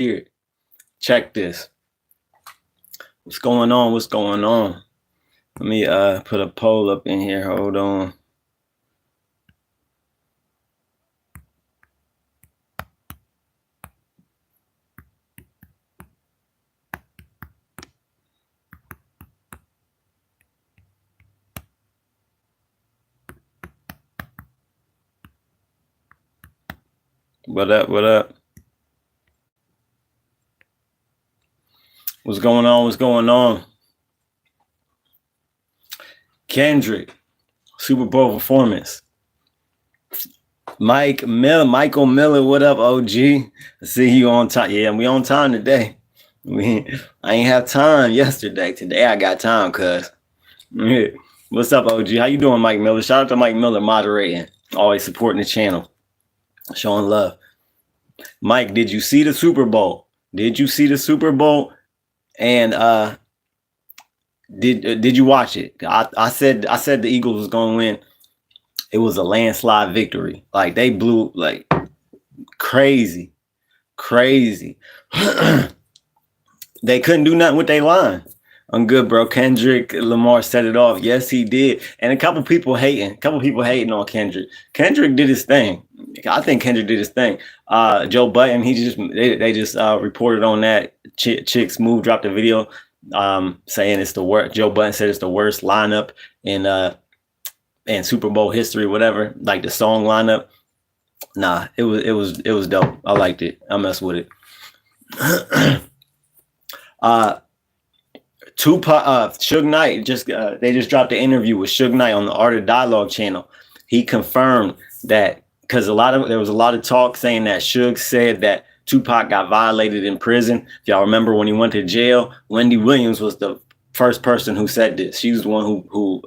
here. Check this. What's going on? What's going on? Let me put a poll up in here. Hold on. What up? What up? What's going on? What's going on? Kendrick, Super Bowl performance. Michael Miller, what up, OG? I see you on time. Yeah, we on time today. I ain't have time yesterday. Today I got time, cuz. What's up, OG? How you doing, Mike Miller? Shout out to Mike Miller moderating, always supporting the channel, showing love. Mike, did you see the Super Bowl? Did you see the Super Bowl? And did you watch it? I said the Eagles was gonna win. It was a landslide victory. Like they blew like crazy. They couldn't do nothing with their line. I'm good, bro. Kendrick Lamar set it off. Yes, he did. And a couple people hating on Kendrick. Kendrick did his thing. I think Kendrick did his thing. Joe Budden, they just reported on that. Chick Smooth dropped a video saying it's the worst. Joe Budden said it's the worst lineup in Super Bowl history, whatever. Like the song lineup. Nah, it was dope. I liked it. I messed with it. Tupac, Suge Knight they just dropped an interview with Suge Knight on the Art of Dialogue channel. He confirmed that because there was a lot of talk saying that Suge said that Tupac got violated in prison. If y'all remember when he went to jail, Wendy Williams was the first person who said this. She was the one who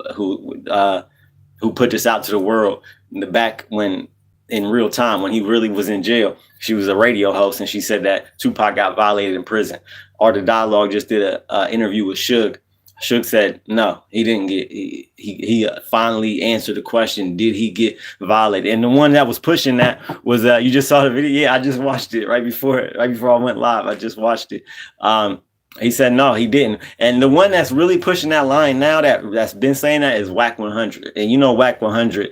put this out to the world in the back when in real time when he really was in jail. She was a radio host and she said that Tupac got violated in prison. Art of Dialogue just did a interview with Suge. Suge said no, he didn't get. He finally answered the question: did he get violated? And the one that was pushing that was you just saw the video. Yeah, I just watched it right before I went live. I just watched it. He said no, he didn't. And the one that's really pushing that line now that's been saying that is Whack 100. And you know Whack 100,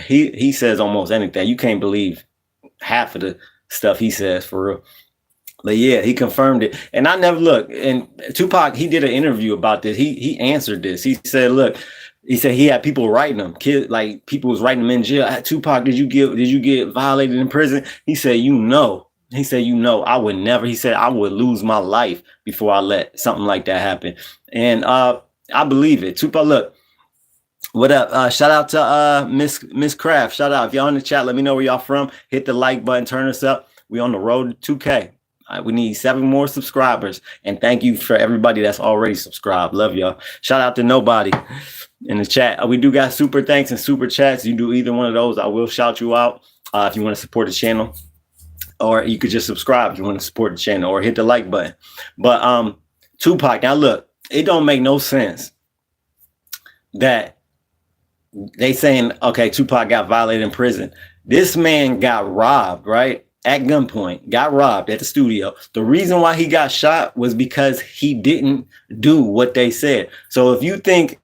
he says almost anything. You can't believe half of the stuff he says for real. But yeah, he confirmed it. And I never look. And Tupac, he did an interview about this. He answered this. He said, look, he said he had people writing him. People was writing him in jail. Tupac, did you get violated in prison? He said, I would never. He said, I would lose my life before I let something like that happen. And I believe it. Tupac, look. What up? Shout out to Miss Craft. Shout out. If y'all in the chat, let me know where y'all from. Hit the like button, turn us up. We on the road to 2K. We need 7 more subscribers. And thank you for everybody that's already subscribed. Love y'all. Shout out to nobody in the chat. We do got super thanks and super chats. You do either one of those, I will shout you out if you want to support the channel. Or you could just subscribe if you want to support the channel or hit the like button. But Tupac, now look, it don't make no sense that they saying, okay, Tupac got violated in prison. This man got robbed, right? At gunpoint, got robbed at the studio. The reason why he got shot was because he didn't do what they said. So if you think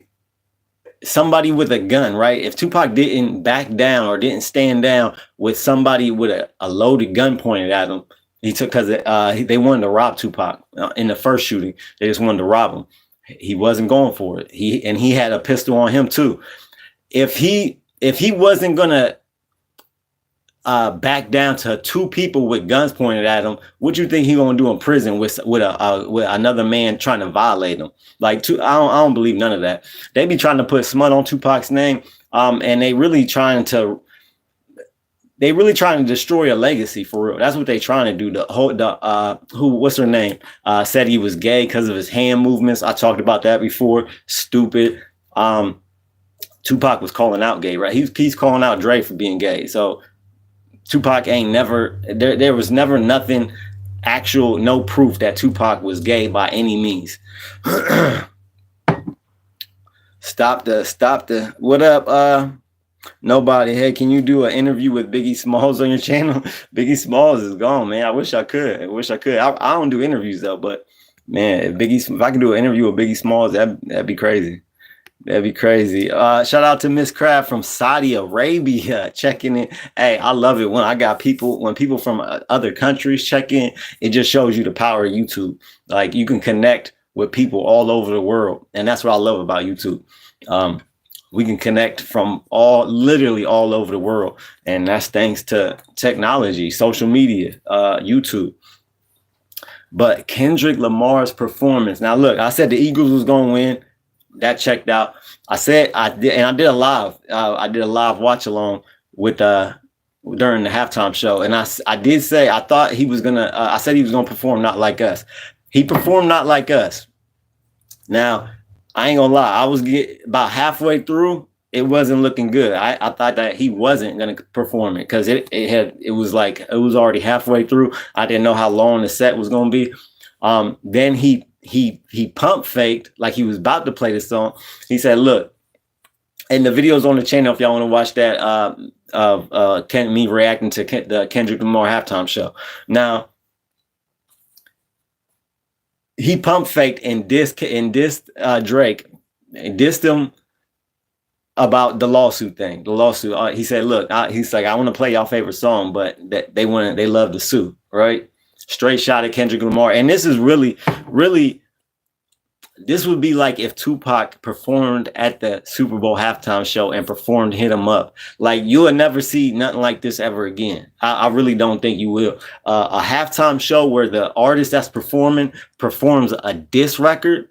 somebody with a gun, right? If Tupac didn't back down or didn't stand down with somebody with a loaded gun pointed at him, because they wanted to rob Tupac in the first shooting. They just wanted to rob him. He wasn't going for it. He had a pistol on him too. If he wasn't gonna back down to 2 people with guns pointed at him, what you think he gonna do in prison with another man trying to violate him? Like, I don't believe none of that. They be trying to put smut on Tupac's name, and they really trying to destroy a legacy for real. That's what they trying to do. What's her name? Said he was gay because of his hand movements. I talked about that before. Stupid. Tupac was calling out gay, right? He's calling out Dre for being gay. So Tupac ain't never, there was never nothing actual, no proof that Tupac was gay by any means. Stop the, what up, Nobody. Hey, can you do an interview with Biggie Smalls on your channel? Biggie Smalls is gone, man. I wish I could. I don't do interviews though, but man, if I can do an interview with Biggie Smalls, that'd be crazy. That'd be crazy. Shout out to Miss Craft from Saudi Arabia checking in. Hey, I love it when I got when people from other countries check in. It just shows you the power of YouTube. Like you can connect with people all over the world, and that's what I love about YouTube. We can connect from literally all over the world, and that's thanks to technology, social media, YouTube. But Kendrick Lamar's performance. Now, look, I said the Eagles was going to win. That checked out. I did a live. I did a live watch along with during the halftime show, and I did say I thought he was gonna. I said he was gonna perform Not Like Us. He performed Not Like Us. Now I ain't gonna lie. I was about halfway through. It wasn't looking good. I thought that he wasn't gonna perform it because it was already halfway through. I didn't know how long the set was gonna be. Then he pump faked like he was about to play the song. He said, look, and the video's on the channel if y'all want to watch that, me reacting to the Kendrick Lamar halftime show. Now, he pump faked and dissed Drake, and dissed him about the lawsuit thing. The lawsuit. He said, look, he's like, I want to play y'all favorite song, but they love to sue, right? Straight shot at Kendrick Lamar. And this is really, this would be like if Tupac performed at the Super Bowl halftime show and performed Hit 'Em Up. Like you will never see nothing like this ever again. I really don't think you will. A halftime show where the artist that's performs a diss record,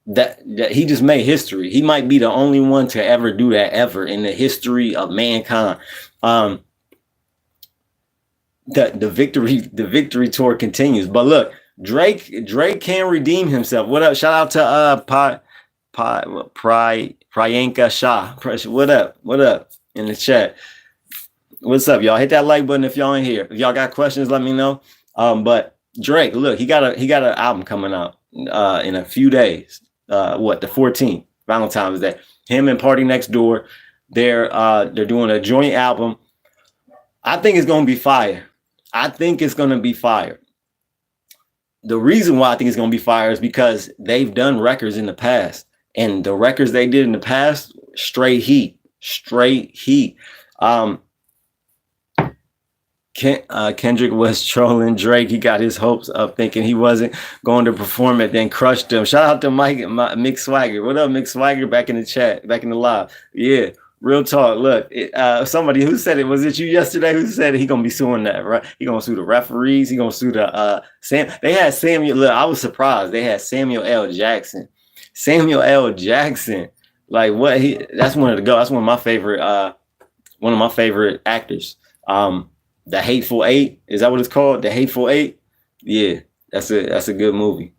that he just made history. He might be the only one to ever do that ever in the history of mankind. The victory tour continues. But look, Drake can redeem himself. What up? Shout out to Priyanka Shah. What up in the chat? What's up, y'all? Hit that like button if y'all in here. If y'all got questions, let me know. But Drake, look, he got an album coming out in a few days. The 14th, Valentine's Day. Him and Party Next Door, they're doing a joint album. I think it's gonna be fire. The reason why I think it's going to be fire is because they've done records in the past, and the records they did in the past, straight heat. Kendrick was trolling Drake. He got his hopes up thinking he wasn't going to perform it, then crushed him. Shout out to Mick Swagger. What up, Mick Swagger? Back in the chat, back in the live. Yeah. Real talk. Look, somebody who said it, was it you yesterday who said he gonna be suing that, right? He gonna sue the referees. He gonna sue the They had Samuel. Look, I was surprised. They had Samuel L. Jackson. Like what that's one of my favorite actors. The Hateful Eight. Is that what it's called? The Hateful Eight? Yeah, that's a good movie.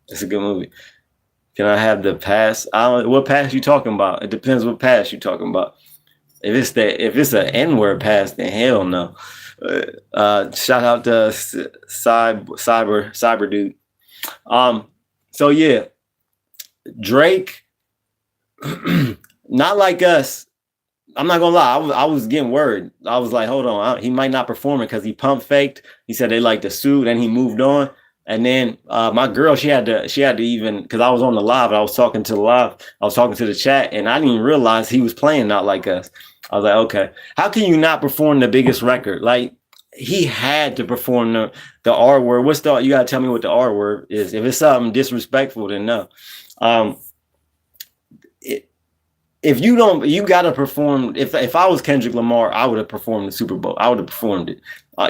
Can I have the pass? What pass you talking about? It depends what pass you talking about. If it's an N-word pass, then hell no. Shout out to Cyber Dude. So yeah, Drake, Not Like Us. I'm not gonna lie, I was getting worried. I was like, hold on, he might not perform it because he pump faked. He said they like the suit, and he moved on. And then my girl, she had to even, because I was on the live, I was talking to the chat, and I didn't even realize he was playing Not Like Us. I was like, okay, how can you not perform the biggest record? Like he had to perform the R word. You gotta tell me what the R word is. If it's something disrespectful, then no. If you don't, you gotta perform. If I was Kendrick Lamar, I would have performed the Super Bowl. I would have performed it.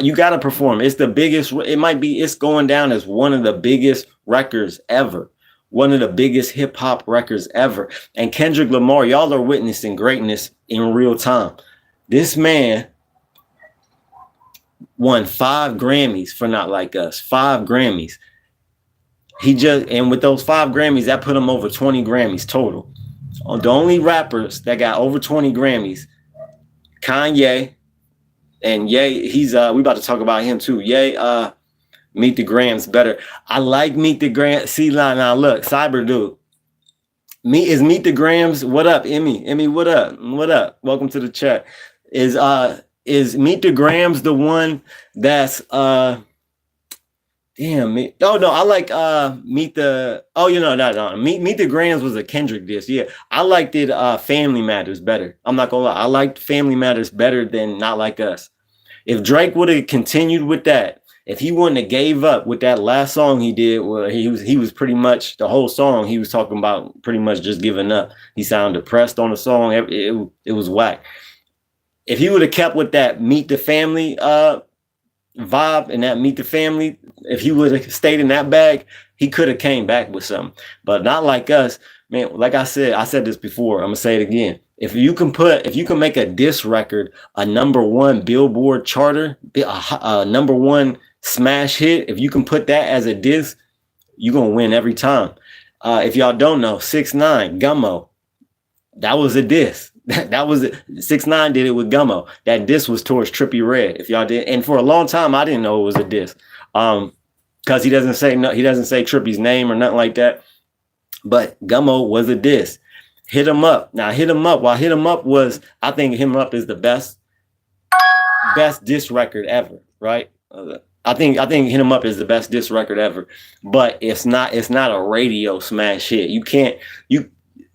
You gotta perform. It's the biggest. It's going down as one of the biggest records ever. One of the biggest hip hop records ever. And Kendrick Lamar, y'all are witnessing greatness in real time. This man won 5 Grammys for Not Like Us. 5 Grammys. And with those 5 Grammys, that put him over 20 Grammys total. The only rappers that got over 20 Grammys, Kanye, and Ye, we about to talk about him too. Ye, Meet the Grams better. I like Meet the Grams. See, now look, Cyber Dude. Meet the Grams. What up, Emmy? Emmy, what up? What up? Welcome to the chat. Is Meet the Grams the one that's damn me? Oh no, I like Meet the no. Meet the Grams was a Kendrick diss. Yeah, I liked it Family Matters better. I'm not gonna lie. I liked Family Matters better than Not Like Us. If Drake would have continued with that, if he wouldn't have gave up with that last song he did, where he was pretty much the whole song he was talking about pretty much just giving up. He sounded depressed on the song. It was whack. If he would have kept with that Meet the Family vibe and that Meet the Family, if he would have stayed in that bag, he could have came back with something. But Not Like Us, man. Like I said this before. I'm gonna say it again. If you can make a diss record a #1 Billboard charter, a #1 smash hit, if you can put that as a diss, you're gonna win every time. If y'all don't know, 6ix9ine Gummo, that was a diss. That was it. 6ix9ine did it with Gummo. That diss was towards Trippie Redd. If y'all did, and for a long time I didn't know it was a diss, because he doesn't say Trippie's name or nothing like that. But Gummo was a diss. Hit 'em up. Now Hit 'em up. While Hit 'em up was, I think Hit 'em up is the best diss record ever, right? I think Hit 'em up is the best diss record ever. But it's not a radio smash hit.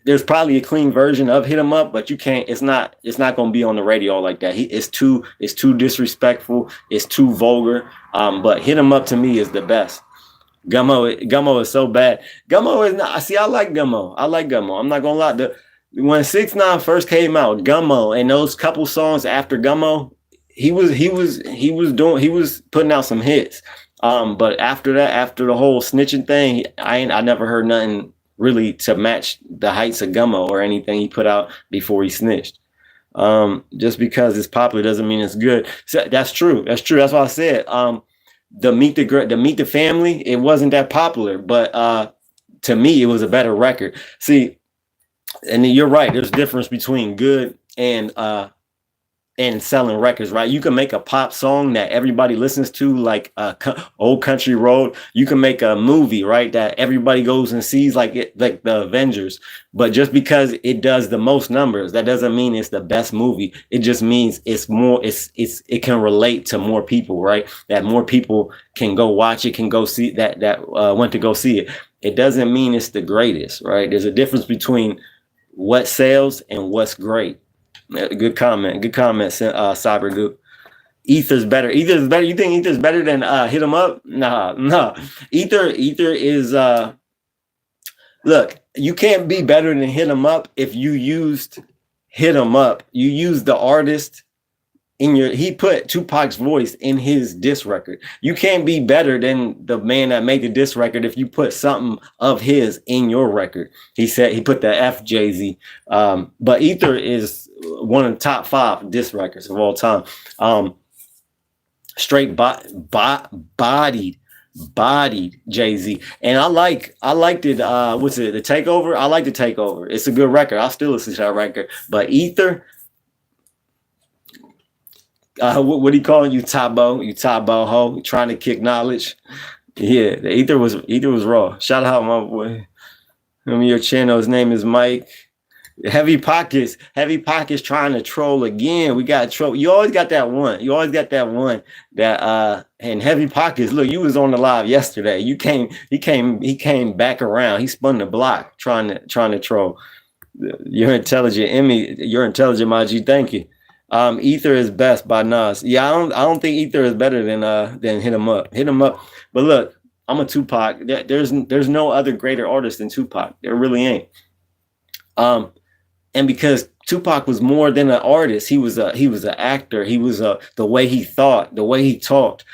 There's probably a clean version of Hit 'em up, but you can't. It's not gonna be on the radio like that. It's too disrespectful. It's too vulgar. But Hit 'em up to me is the best. Gummo is so bad. Gummo is not. See, I like Gummo. I'm not gonna lie. When 6ix9ine first came out, Gummo and those couple songs after Gummo, he was putting out some hits. But after that, after the whole snitching thing, I never heard nothing really to match the heights of Gummo or anything he put out before he snitched. Just because it's popular doesn't mean it's good. So that's true. That's why I said the Meet the Family, it wasn't that popular, but to me it was a better record. See, and you're right, there's a difference between good and selling records, right? You can make a pop song that everybody listens to, like Old Country Road. You can make a movie, right, that everybody goes and sees, like the Avengers. But just because it does the most numbers, that doesn't mean it's the best movie. It just means it can relate to more people, right? That more people can go watch it, can go see that want to go see it. It doesn't mean it's the greatest, right? There's a difference between what sells and what's great. Good comment, Cyber Goop. Ether's better. You think Ether's better than Hit 'em up? Nah. Ether is look, you can't be better than Hit 'em up if you used Hit 'em up. You used the artist he put Tupac's voice in his diss record. You can't be better than the man that made the diss record if you put something of his in your record. He said he put the F Jay-Z. But Ether is one of the top 5 diss records of all time. Straight bodied Jay-Z. And I liked it. What's it? The Takeover? I like the Takeover. It's a good record. I'll still listen to that record. But Ether, what are you calling you, Tabo? You Tabo ho? You trying to kick knowledge? Yeah, the Ether was raw. Shout out my boy. Your channel. His name is Mike. Heavy Pockets trying to troll again. We got troll. You always got that one. That and Heavy Pockets. Look, you was on the live yesterday. He came back around. He spun the block trying to troll. You're intelligent, Emmy. You're intelligent, my G. Thank you. Ether is best by Nas. Yeah, I don't think Ether is better than Hit 'em up. Hit 'em up. But look, I'm a Tupac. There's no other greater artist than Tupac. There really ain't. And because Tupac was more than an artist, he was an actor. He was the way he thought, the way he talked,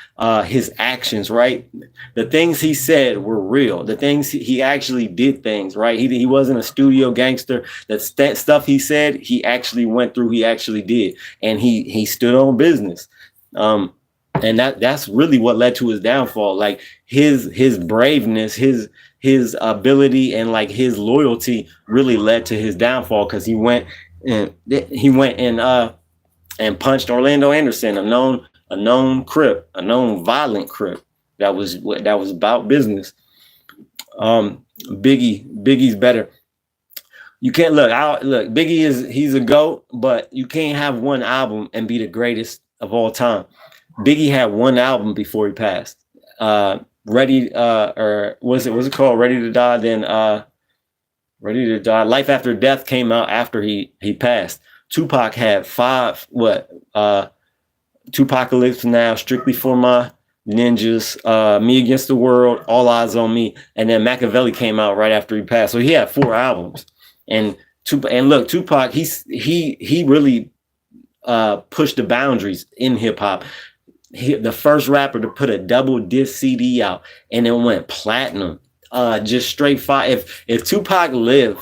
his actions, right? The things he said were real. The things he actually did things, right? He wasn't a studio gangster. That stuff he said, he actually went through, he actually did. And he stood on business. And that's really what led to his downfall. Like his braveness, his ability and like his loyalty really led to his downfall, because he went and punched Orlando Anderson, a known Crip, a known violent Crip that was about business. Biggie's better. You can't look. Look. He's a goat, but you can't have one album and be the greatest of all time. Biggie had one album before he passed. Ready, or what's it called? Ready to Die. Then Ready to Die. Life After Death came out after he passed. Tupac had five. What? Tupacalypse Now, Strictly for My Ninjas, Me Against the World, All Eyes on Me, and then Machiavelli came out right after he passed. So he had 4 albums. And look, Tupac, he really pushed the boundaries in hip hop. The first rapper to put a double disc CD out, and it went platinum. Just straight fire. If Tupac lived,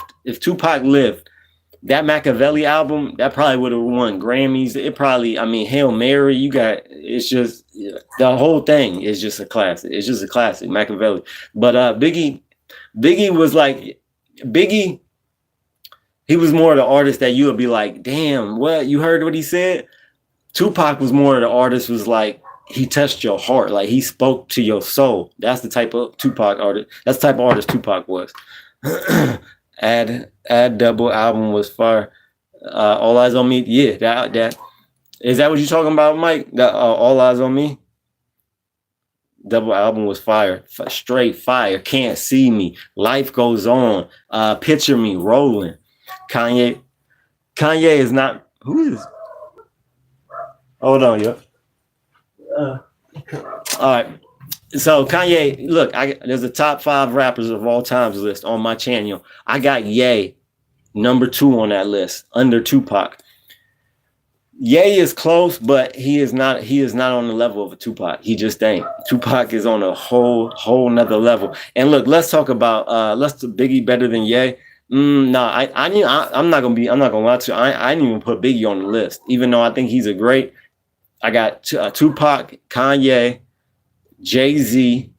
that Machiavelli album, that probably would have won Grammys. It probably, I mean, Hail Mary, it's just, the whole thing is just a classic. It's just a classic, Machiavelli. But Biggie was like, he was more the artist that you would be like, damn, what, you heard what he said? Tupac was more of the artist, was like, he touched your heart, like he spoke to your soul. That's the type of Tupac artist. That's the type of artist Tupac was. Add double album was fire. All Eyes on Me. Yeah, that is that what you're talking about, Mike? That All Eyes on Me. Double album was fire. Straight fire. Can't See Me. Life Goes On. Picture Me Rolling. Kanye is not. Who is? Hold on, yo. All right. So Kanye, look, there's a top 5 rappers of all times list on my channel. I got Ye number 2 on that list, under Tupac. Ye is close, but he is not on the level of a Tupac. He just ain't. Tupac is on a whole nother level. And look, let's talk about Biggie better than Ye. I'm not gonna lie to you. I didn't even put Biggie on the list, even though I think he's a great. I got Tupac, Kanye, Jay-Z,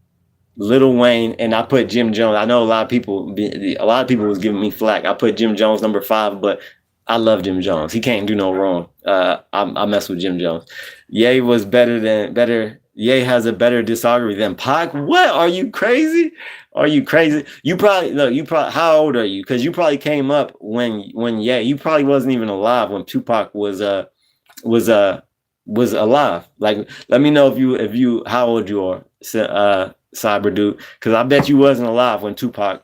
Lil Wayne, and I put Jim Jones. I know a lot of people was giving me flack. I put Jim Jones number 5, but I love Jim Jones. He can't do no wrong. I mess with Jim Jones. Ye was better. Ye has a better discography than Pac. What? Are you crazy? You probably how old are you? Because you probably came up when Ye. You probably wasn't even alive when Tupac was alive. Like, let me know if you how old you are, Cyber Dude, because I bet you wasn't alive when Tupac,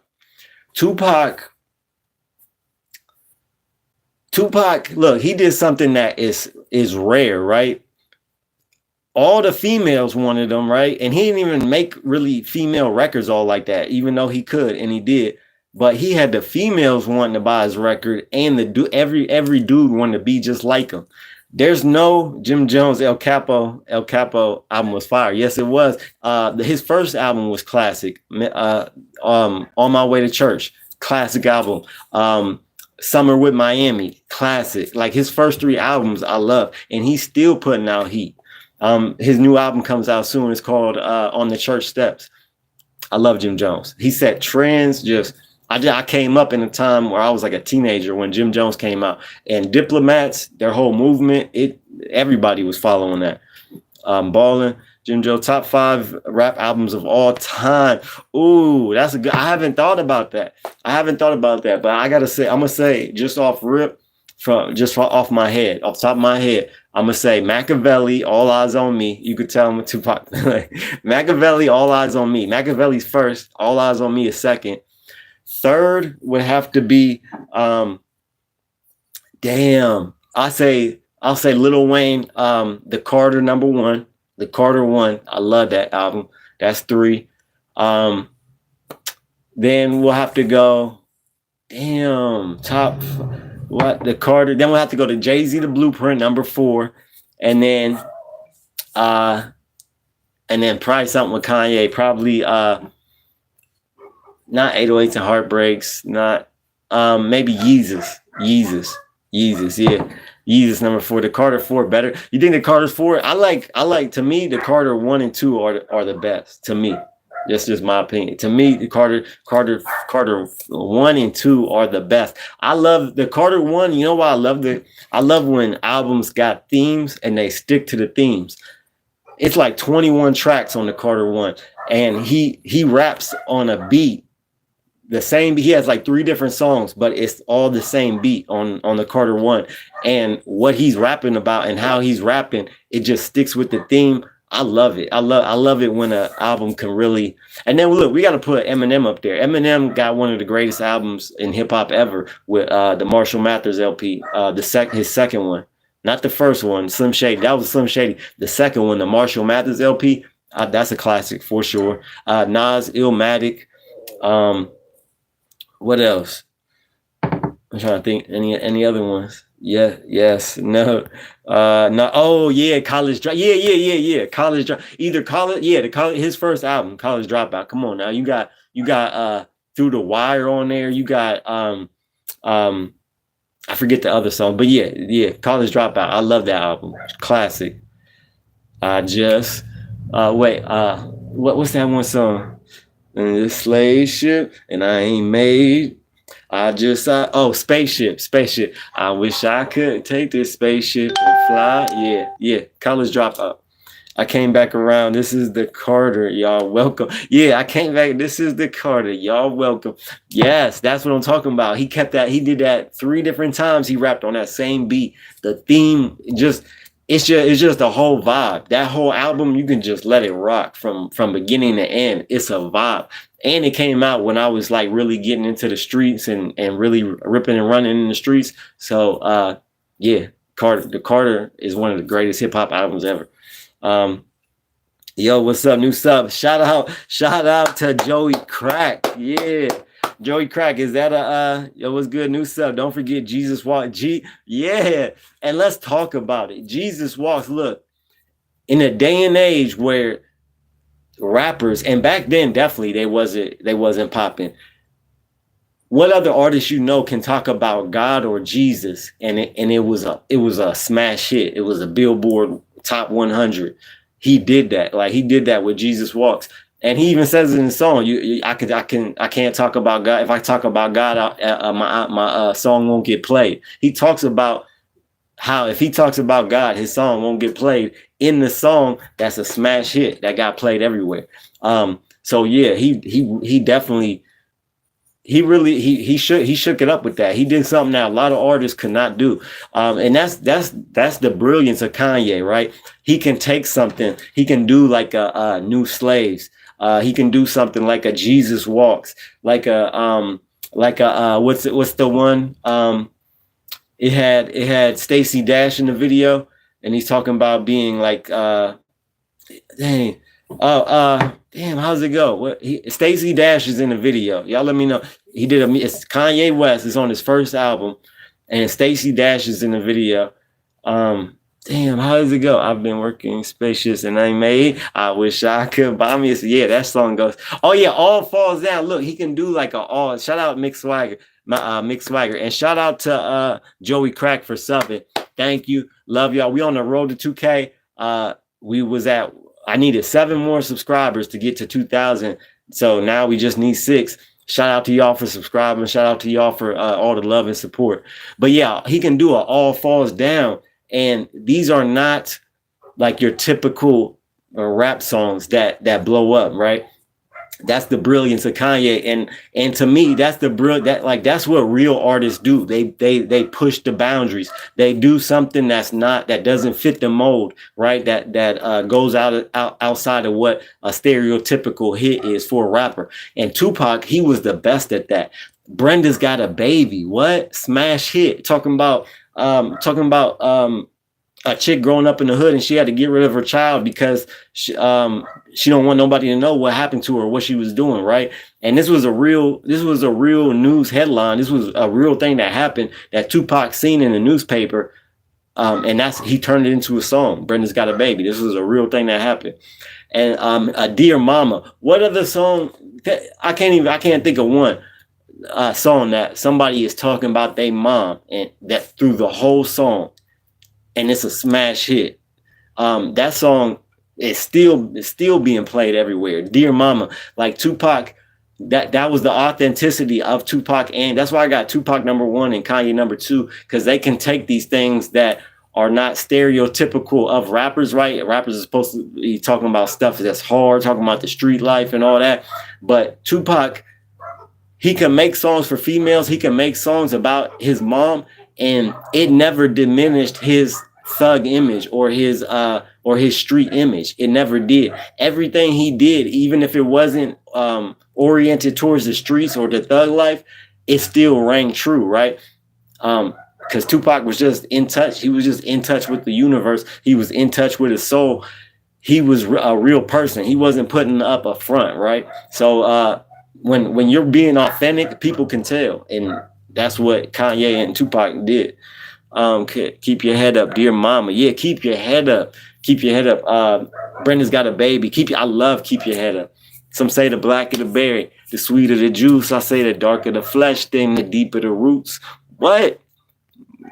look, he did something that is rare, right? All the females wanted him, right? And he didn't even make really female records all like that, even though he could, and he did. But he had the females wanting to buy his record, and every dude wanted to be just like him. There's no Jim Jones El Capo album was fire. Yes, it was. His first album was classic. On My Way to Church, classic album. Summer with Miami, classic. Like, his first 3 albums I love, and he's still putting out heat. His new album comes out soon. It's called On the Church Steps. I love Jim Jones. He set trends. I came up in a time where I was like a teenager when Jim Jones came out, and Diplomats, their whole movement, everybody was following that. Ballin', Jim Jones, top 5 rap albums of all time. Ooh, that's a good. I haven't thought about that, but I gotta say, I'm gonna say just off off my head, off the top of my head, I'm gonna say Machiavelli, All Eyes on Me. You could tell I'm Tupac. Machiavelli, All Eyes on Me. Machiavelli's first. All Eyes on Me is second. Third would have to be, I'll say Lil Wayne, The Carter number 1, The Carter 1. I love that album. That's 3. Then we'll have to go, The Carter. Then we'll have to go to Jay-Z, The Blueprint, number 4, and then probably something with Kanye, probably not 808s and Heartbreaks, not maybe Yeezus, yeah. Yeezus number 4. The Carter 4 better. You think the Carter's 4? I like to me the Carter 1 and 2 are the best to me. That's just my opinion. To me, the Carter 1 and 2 are the best. I love the Carter 1. You know why I love when albums got themes and they stick to the themes. It's like 21 tracks on the Carter 1, and he raps on a beat the same. He has like 3 different songs, but it's all the same beat on the Carter one. And what he's rapping about and how he's rapping, it just sticks with the theme. I love it. I love it when an album can really. And then look, we got to put Eminem up there. Eminem got one of the greatest albums in hip hop ever with the Marshall Mathers LP, his second one, not the first one, Slim Shady. That was Slim Shady. The second one, the Marshall Mathers LP, that's a classic for sure. Nas, Illmatic. What else? I'm trying to think. Any other ones? Yeah, yes, no, no. Oh yeah, College Drop. Yeah. College Drop. Either college, his first album, College Dropout. Come on now, you got Through the Wire on there. You got I forget the other song, but yeah, College Dropout. I love that album. Classic. What's that one song? This slave ship, and I ain't made. Spaceship. I wish I could take this spaceship and fly. Yeah. College Dropout. I came back around. This is the Carter. Y'all welcome. Yeah, I came back. This is the Carter. Y'all welcome. Yes, that's what I'm talking about. He kept that. He did that 3 different times. He rapped on that same beat. The theme, it's just the whole vibe. That whole album, you can just let it rock from beginning to end. It's a vibe. And it came out when I was like really getting into the streets and really ripping and running in the streets. So Carter is one of the greatest hip hop albums ever. Yo, what's up? New sub. Shout out to Joey Crack. Yeah. Joey Crack, is that what's good? New sub. Don't forget Jesus Walks. Yeah. And let's talk about it. Jesus Walks. Look, in a day and age where rappers, and back then definitely they wasn't popping. What other artists can talk about God or Jesus and it was a smash hit? It was a Billboard top 100. He did that. Like he did that with Jesus Walks. And he even says it in the song, I can't talk about God. If I talk about God, my song won't get played. He talks about how if he talks about God, his song won't get played. In the song, that's a smash hit that got played everywhere. So yeah, he definitely he shook it up with that. He did something that a lot of artists could not do. And that's the brilliance of Kanye, right? He can take something, he can do like a New Slaves. He can do something like a Jesus Walks, like a what's the one? It had Stacey Dash in the video, and he's talking about being like damn, how's it go? Stacey Dash is in the video. Y'all let me know. He did it's Kanye West is on his first album, and Stacey Dash is in the video. Damn, how does it go? I've been working spaceships and I made. I wish I could buy me. Yeah, that song goes. Oh yeah, All Falls Down. Look, he can do like a all. Shout out Mick Swagger, Mick Swagger, and shout out to Joey Crack for subbing. Thank you, love y'all. We on the road to 2K. I needed 7 more subscribers to get to 2,000. So now we just need 6. Shout out to y'all for subscribing. Shout out to y'all for all the love and support. But yeah, he can do a All Falls Down. And these are not like your typical rap songs that blow up, right? That's the brilliance of Kanye, and to me, that's that's what real artists do. They push the boundaries. They do something that doesn't fit the mold, right? That goes outside of what a stereotypical hit is for a rapper. And Tupac, he was the best at that. Brenda's Got a Baby, what smash hit? Talking about a chick growing up in the hood and she had to get rid of her child because she don't want nobody to know what happened to her, what she was doing, right? And this was a real news headline. This was a real thing that happened that Tupac seen in the newspaper, and he turned it into a song. Brenda's Got a Baby. This was a real thing that happened. And a Dear Mama. What other song? I can't think of one song that somebody is talking about their mom and that through the whole song. And it's a smash hit. That song is still being played everywhere. Dear Mama, like Tupac, that was the authenticity of Tupac, and that's why I got Tupac #1 and Kanye #2, because they can take these things that are not stereotypical of rappers, right? Rappers are supposed to be talking about stuff that's hard, talking about the street life and all that. But Tupac, he can make songs for females. He can make songs about his mom, and it never diminished his thug image or his street image. It never did. Everything he did, even if it wasn't oriented towards the streets or the thug life, it still rang true, right? Because Tupac was just in touch. He was just in touch with the universe. He was in touch with his soul. He was a real person. He wasn't putting up a front, right? So when you're being authentic, people can tell, and that's what Kanye and Tupac did. Keep your head up, dear mama. Yeah, keep your head up. Keep your head up. Brenda's got a baby. I love keep your head up. Some say the blacker the berry, the sweeter the juice. I say the darker the flesh, then the deeper the roots. What?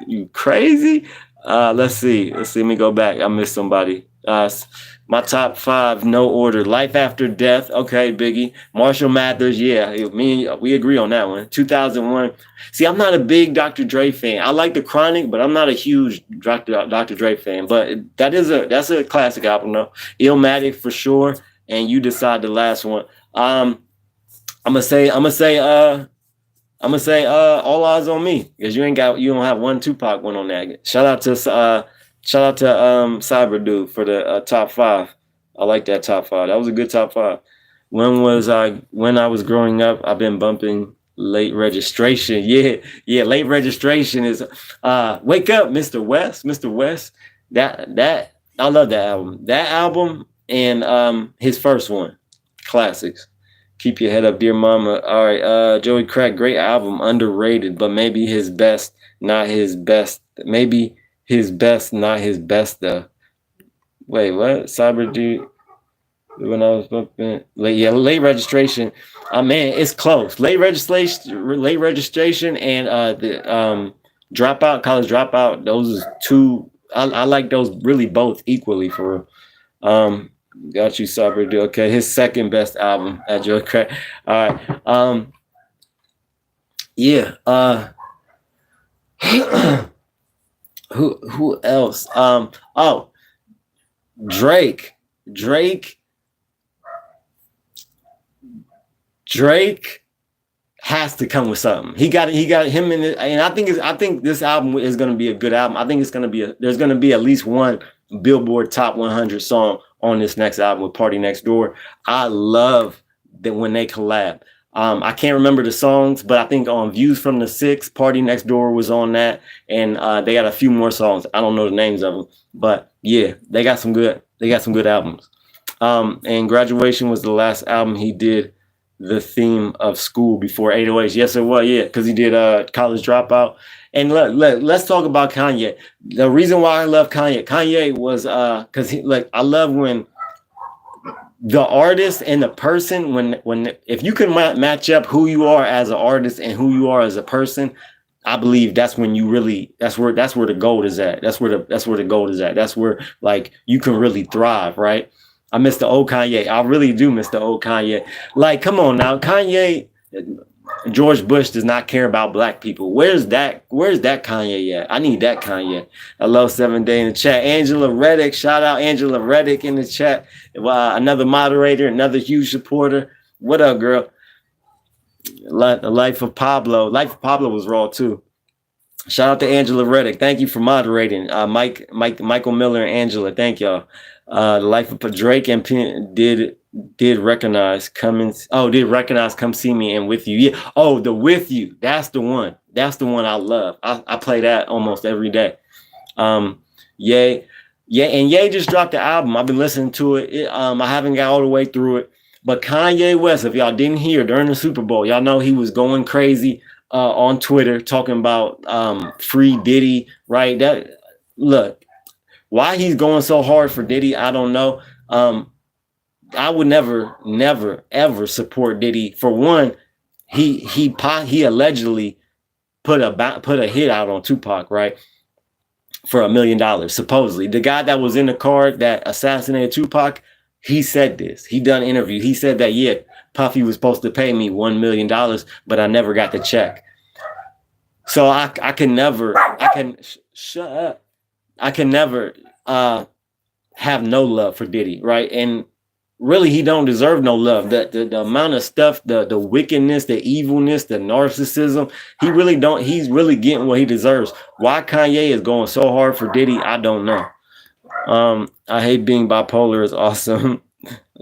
You crazy? Let's see. Let me go back. I missed somebody. My top 5, no order. Life After Death. Okay, Biggie. Marshall Mathers. Yeah, we agree on that one. 2001. See, I'm not a big Dr. Dre fan. I like The Chronic, but I'm not a huge Dr. Dre fan. But that's a classic album, though. Illmatic for sure. And You Decide, the last one. I'm gonna say All Eyes on Me, because you don't have one Tupac one on that. Shout out to Cyber Dude for the top 5. I like that top 5. That was a good top 5. When I was growing up, I've been bumping Late Registration. Yeah, Late Registration is Wake Up, Mr. West. That I love that album. That album and his first one. Classics. Keep Your Head Up, Dear Mama. All right, Joey Crack, great album, underrated, but maybe his best, not his best. Maybe his best, not his best, though. Wait, what? Cyber Dude, when I was bumping, Late Registration. Man, it's close. Late registration, and the Dropout, College Dropout. Those are two. I like those really both equally for real. Got you, Cyber Dude. Okay, his second best album at Joe Crack. All right. Yeah. Who else? Drake has to come with something. He got him in it, and I think this album is going to be a good album. I think it's going to be there's going to be at least one Billboard Top 100 song on this next album with Party Next Door. I love that when they collab. I can't remember the songs, but I think on Views from the Six, Party Next Door was on that, and they got a few more songs. I don't know the names of them, but yeah, they got some good albums. And Graduation was the last album he did the theme of school before 808s. Yes, it was. Yeah, because he did College Dropout. And let's talk about Kanye. The reason why I love Kanye was because I love when the artist and the person, when if you can match up who you are as an artist and who you are as a person, I believe that's when you really that's where the gold is at. That's where the gold is at. That's where like you can really thrive, right? I miss the old Kanye. I really do miss the old Kanye. Like, come on now, Kanye. George Bush does not care about black people. Where's that Kanye at? I need that Kanye. Hello, 7 Day in the chat. Angela Reddick, shout out Angela Reddick in the chat. Another moderator, another huge supporter. What up, girl? The Life of Pablo. Life of Pablo was raw too. Shout out to Angela Reddick. Thank you for moderating. Michael Miller and Angela. Thank y'all. The Life of Drake and did recognize Come See Me and With You. Yeah. Oh, the With You. That's the one. That's the one I love. I play that almost every day. Ye just dropped the album. I've been listening to it. I haven't got all the way through it. But Kanye West, if y'all didn't hear during the Super Bowl, y'all know he was going crazy on Twitter talking about free Diddy, right? Look, why he's going so hard for Diddy, I don't know. I would never, ever support Diddy. For one, he allegedly put a hit out on Tupac, right? For $1 million, supposedly. The guy that was in the car that assassinated Tupac, he said this. He done an interview. He said that, yeah, Puffy was supposed to pay me $1 million, but I never got the check. So I can never have no love for Diddy, right? And really he don't deserve no love. The amount of stuff, the wickedness, the evilness, the narcissism, he really don't. He's really getting what he deserves. Why Kanye is going so hard for Diddy, I don't know. I hate being bipolar is awesome.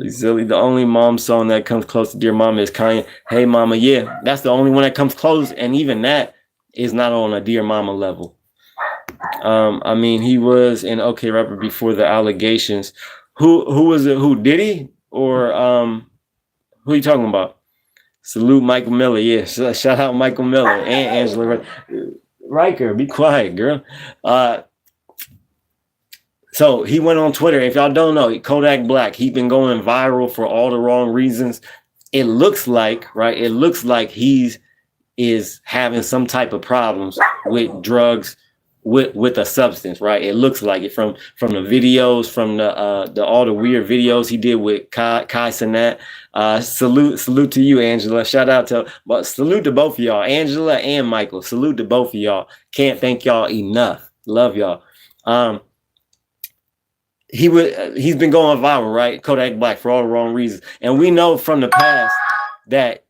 Silly. The only mom song that comes close to Dear Mama is Kanye. Hey Mama, yeah, that's the only one that comes close, and even that is not on a Dear Mama level. I mean, he was an okay rapper before the allegations. Who was it? Who, Diddy or who are you talking about? Salute Michael Miller. Yeah, shout out Michael Miller and Angela Riker. Be quiet, girl. So he went on Twitter. If y'all don't know, Kodak Black, he's been going viral for all the wrong reasons. It looks like, right? It looks like he's is having some type of problems with drugs, with a substance, right? It looks like it from the videos, from the all the weird videos he did with Kai Cenat. Salute to you, Angela. Shout out to, but salute to both of y'all, Angela and Michael. Salute to both of y'all. Can't thank y'all enough. Love y'all. He's been going viral, right? Kodak Black, for all the wrong reasons, and we know from the past that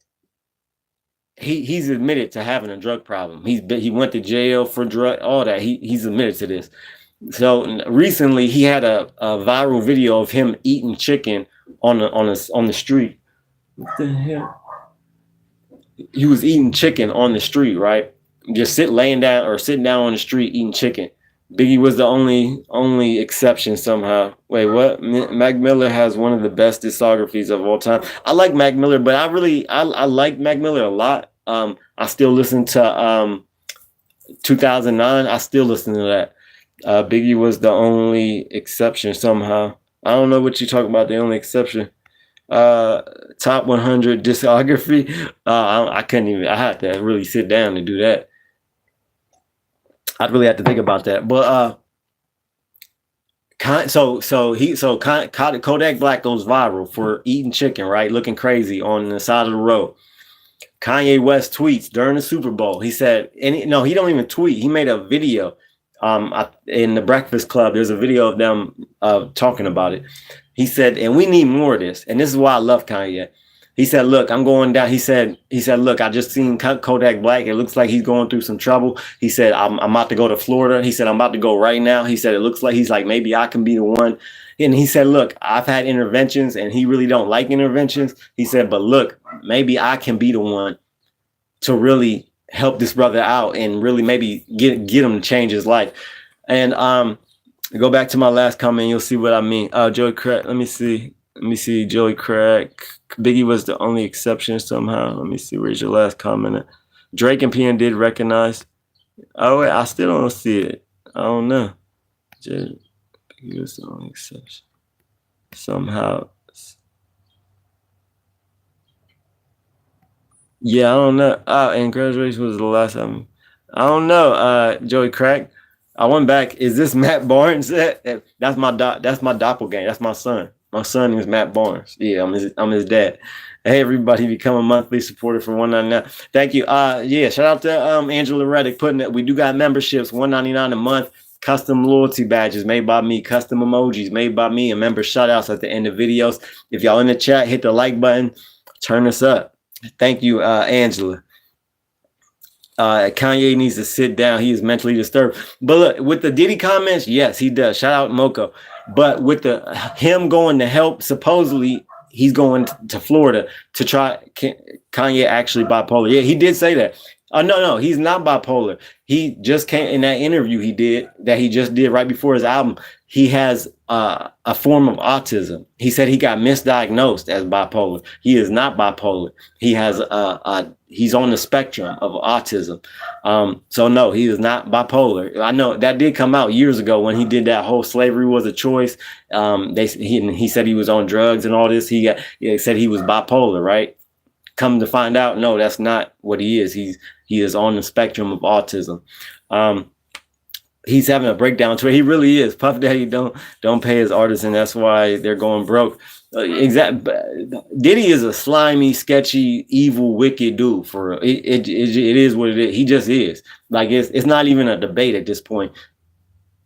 he's admitted to having a drug problem. He went to jail for drug, all that. He's admitted to this. So recently he had a viral video of him eating chicken on the street. What the hell? He was eating chicken on the street, right? Just sitting down on the street eating chicken. Biggie was the only exception somehow. Wait, what? Mac Miller has one of the best discographies of all time. I like Mac Miller, but I like Mac Miller a lot. I still listen to 2009. I still listen to that. Biggie was the only exception somehow. I don't know what you're talking about. The only exception. Top 100 discography. I couldn't even. I had to really sit down to do that. I'd really have to think about that. But Kodak Black goes viral for eating chicken, right? Looking crazy on the side of the road. Kanye West tweets during the Super Bowl. He said, he don't even tweet. He made a video in the Breakfast Club. There's a video of them talking about it. He said, and we need more of this. And this is why I love Kanye. He said, look, I'm going down. He said, look, I just seen Kodak Black. It looks like he's going through some trouble. He said, I'm about to go to Florida. He said, I'm about to go right now. He said, it looks like he's like, maybe I can be the one. And he said, look, I've had interventions and he really don't like interventions. He said, but look, maybe I can be the one to really help this brother out and really maybe get him to change his life. And go back to my last comment. You'll see what I mean. Joey Craig, let me see. Joey Craig. Biggie was the only exception somehow. Let me see. Where's your last comment? Drake and PN did recognize. Oh, wait, I still don't see it. I don't know. Biggie was the only exception. Somehow. Yeah, I don't know. And Graduation was the last album. I don't know. Joey Craig. I went back. Is this Matt Barnes? That's my doppelganger. That's my son. My son is Matt Barnes. Yeah, I'm his dad. Hey, everybody, become a monthly supporter for $1.99. Thank you. Yeah, shout out to Angela Reddick putting it. We do got memberships, $1.99 a month. Custom loyalty badges made by me, custom emojis made by me, and member shout outs at the end of videos. If y'all in the chat, hit the like button. Turn us up. Thank you, Angela. Kanye needs to sit down. He is mentally disturbed. But look, with the Diddy comments, yes, he does. Shout out Moko. But with him going to help, supposedly he's going to Florida to try. Kanye actually bipolar? Yeah, he did say that. No, he's not bipolar. He just came in that interview he just did right before his album. He has a form of autism. He said he got misdiagnosed as bipolar. He is not bipolar. He has he's on the spectrum of autism. So no, he is not bipolar. I know that did come out years ago when he did that whole slavery was a choice. He said he was on drugs and all this. He said he was bipolar, right? Come to find out, no, that's not what he is. He is on the spectrum of autism. He's having a breakdown to it. He really is. Puff Daddy don't pay his artists, and that's why they're going broke. Diddy is a slimy, sketchy, evil, wicked dude. For it is what it is. He just is. Like it's not even a debate at this point.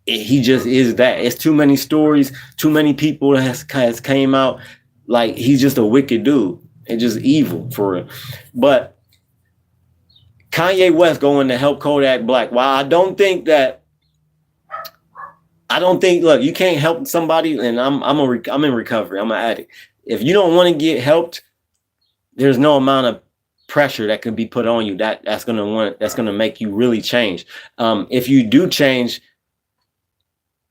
He just is that. It's too many stories. Too many people has came out. Like, he's just a wicked dude and just evil for real. But Kanye West going to help Kodak Black. While I don't think, look, you can't help somebody, and I'm in recovery. I'm an addict. If you don't want to get helped, there's no amount of pressure that can be put on you that's gonna make you really change. If you do change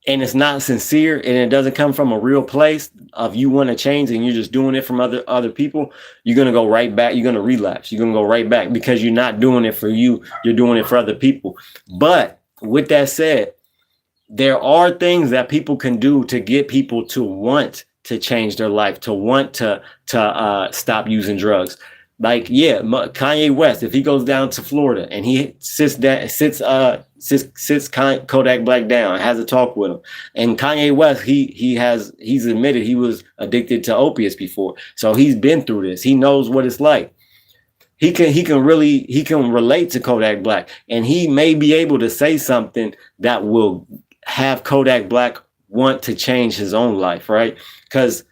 and it's not sincere and it doesn't come from a real place of you want to change and you're just doing it from other people, you're gonna go right back. You're gonna relapse. You're gonna go right back because you're not doing it for you. You're doing it for other people. But with that said, there are things that people can do to get people to want to change their life, to want to stop using drugs. Like, yeah, Kanye West, if he goes down to Florida and he sits Kodak Black down, has a talk with him, and Kanye West, he's admitted he was addicted to opiates before, so he's been through this. He knows what it's like. He can relate to Kodak Black, and he may be able to say something that will have Kodak Black want to change his own life, right? Because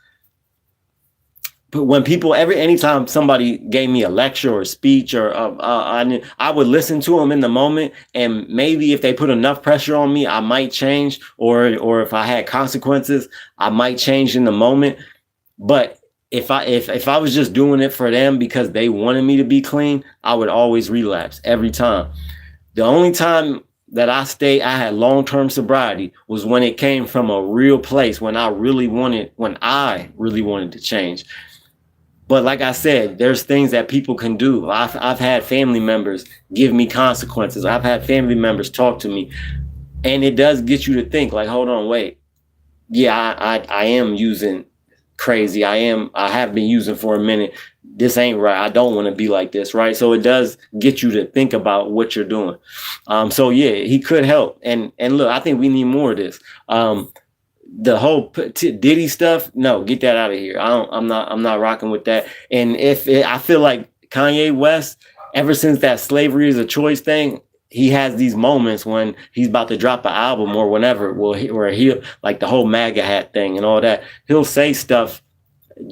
when people, anytime somebody gave me a lecture or a speech, or I would listen to them in the moment, and maybe if they put enough pressure on me, I might change, or if I had consequences, I might change in the moment. But if I was just doing it for them because they wanted me to be clean, I would always relapse every time. The only time that I had long-term sobriety was when it came from a real place, when I really wanted to change. But like I said, there's things that people can do. I've had family members give me consequences. I've had family members talk to me, and it does get you to think, like, hold on, wait. Yeah, I am using crazy. I have been using for a minute. This ain't right. I don't want to be like this, right? So it does get you to think about what you're doing. So yeah, he could help. And look, I think we need more of this. The whole Diddy stuff, no, get that out of here. I'm not rocking with that. And I feel like Kanye West, ever since that slavery is a choice thing, he has these moments when he's about to drop an album or whenever, where he'll, like the whole MAGA hat thing and all that, he'll say stuff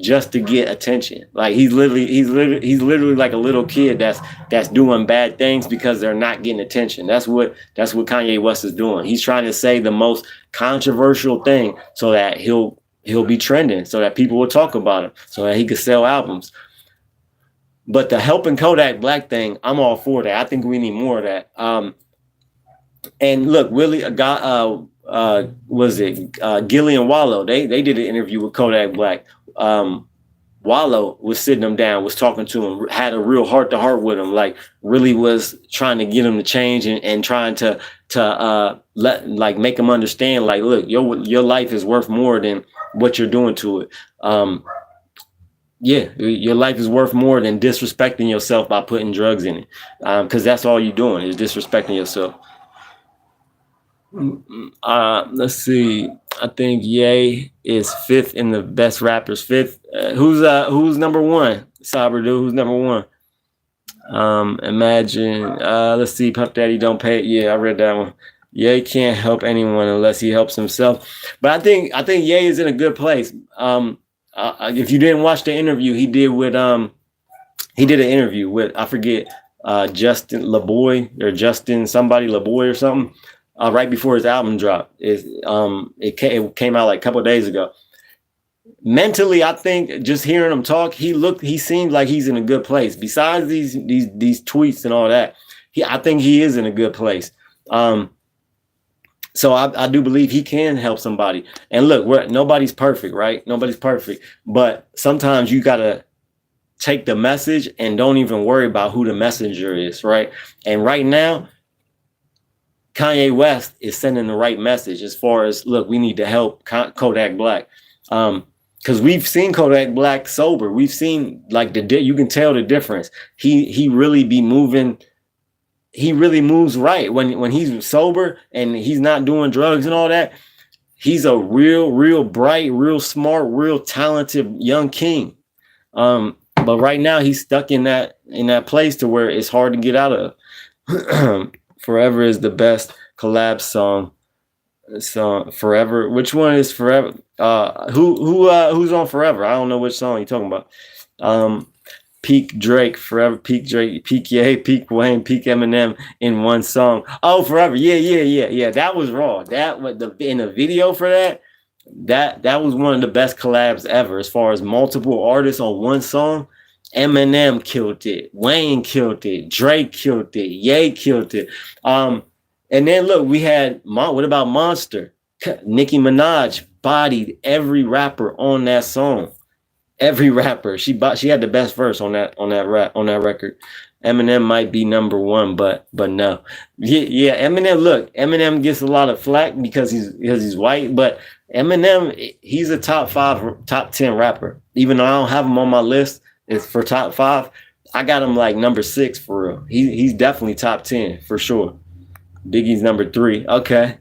just to get attention. Like he's literally like a little kid that's doing bad things because they're not getting attention. That's what Kanye West is doing. He's trying to say the most controversial thing so that he'll be trending, so that people will talk about him, so that he could sell albums. But the helping Kodak Black thing, I'm all for that. I think we need more of that. And look, Willie, Gillian Wallow? They did an interview with Kodak Black. Wallow was sitting him down, was talking to him, had a real heart to heart with him, like really was trying to get him to change and trying to make him understand, like, look, your life is worth more than what you're doing to it. Yeah, your life is worth more than disrespecting yourself by putting drugs in it, because that's all you're doing is disrespecting yourself. Let's see. I think Ye is 5th in the best rappers. 5th. Who's number 1? Cyber dude. Who's number 1? Imagine. Let's see. Puff Daddy don't pay. Yeah, I read that one. Ye can't help anyone unless he helps himself. But I think Ye is in a good place. If you didn't watch the interview he did an interview with, I forget, Justin LeBoy or Justin somebody LeBoy or something. Right before his album dropped. It came out like a couple of days ago. Mentally, I think just hearing him talk, he seemed like he's in a good place. Besides these tweets and all that, I think he is in a good place. So I do believe he can help somebody. And look, nobody's perfect, right? Nobody's perfect. But sometimes you gotta take the message and don't even worry about who the messenger is, right? And right now, Kanye West is sending the right message as far as, look, we need to help Kodak Black. Because we've seen Kodak Black sober. We've seen, like, you can tell the difference. He really be moving. He really moves right when he's sober and he's not doing drugs and all that. He's a real bright, real smart, real talented young king. But right now he's stuck in that place to where it's hard to get out of. Forever is the best collab song. song Forever. Which one is Forever? Who's on Forever? I don't know which song you're talking about. Peak Drake, Forever, Peak Drake, Peak Ye, Peak Wayne, Peak Eminem in one song. Oh, Forever. Yeah. That was raw. That was in the video for that. That was one of the best collabs ever as far as multiple artists on one song. Eminem killed it. Wayne killed it. Drake killed it. Ye killed it. And then look, we had what about Monster? Nicki Minaj bodied every rapper on that song. Every rapper. She had the best verse on that record. Eminem might be number one, but no. Yeah, Eminem, look, Eminem gets a lot of flack because he's white, but Eminem, he's a top 10 rapper. Even though I don't have him on my list, it's for top 5. I got him like number 6 for real. He's definitely top 10 for sure. Biggie's number 3. Okay.